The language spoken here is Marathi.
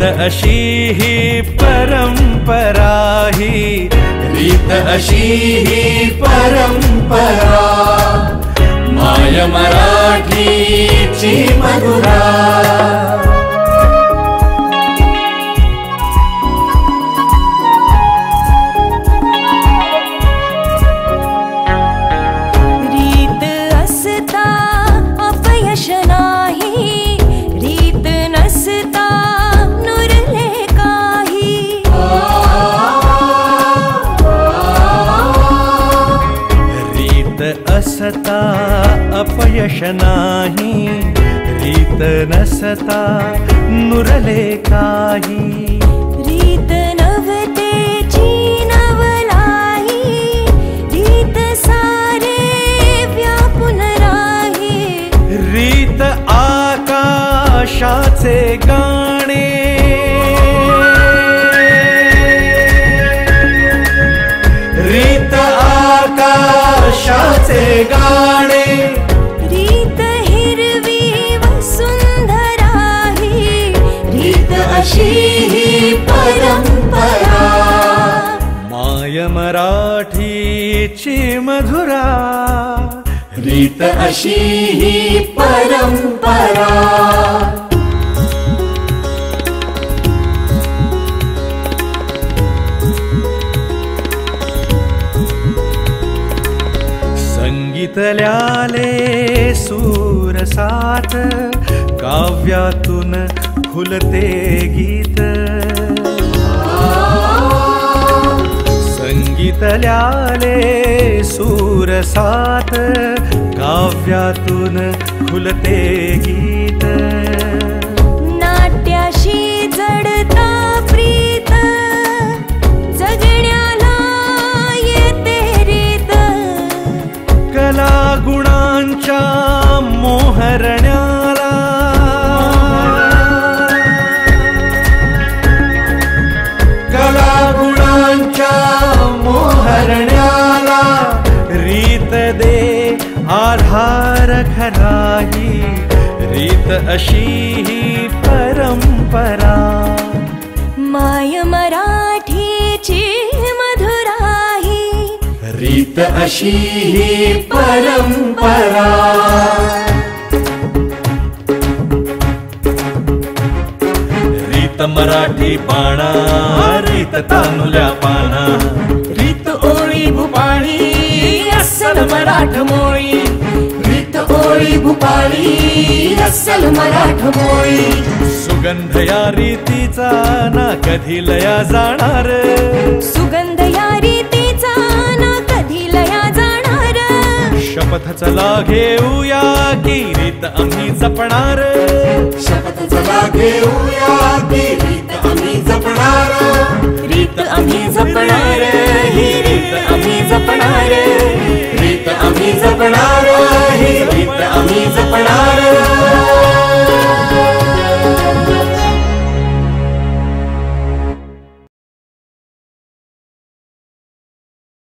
रीत अशी ही परंपरा ही, रीत अशी ही परंपरा, माय मराठीची मधुरा. रीत असता अपयश नाही, रीत नसता नुरले काही. रीत असता अपयश नाही, रीत नसता नुरले काही. रीत नवतेची नवलाई, रीत सारे व्यापून राही. रीत आकाशाचे गाणे, रीत आकाशाचे गाणे. रीत हिरवी व सुंदर आहे, रीत अशी ही परंपरा, माय मराठीची मधुरा. रीत अशी ही परंपरा. संगीतल्याले सूर साथ, काव्यातून फुलते गीत. संगीतल्याले सूर साथ, काव्यातून फुलते गीत. नाट्याशी जडता प्रीत, जगण्याला येते रीत. कला गुणांच्या मोहरण्याला, कला गुणांच्या मोहरण्याला. रीत दे आधार खराही, रीत अशी ही परंपरा. माय मराठीची मधुराही, रीत अशी ही परंपरा. रीत मराठी बाणा, रीत तानुल्या पाना. रीत ओळी भूपाळी अस्सल मराठ मोळी, रीत ओळी भूपाळी अस्सल मराठ मोळी. सुगंध या रीतीचा ना कधी लया जाणार, सुगंध या रीतीचा ना कधी लया जाणार. शपथ चला घेऊया की रीत आम्ही जपणार, शपथ चला घेऊया की रीत आम्ही जपणार, रीत आम्ही जपणार.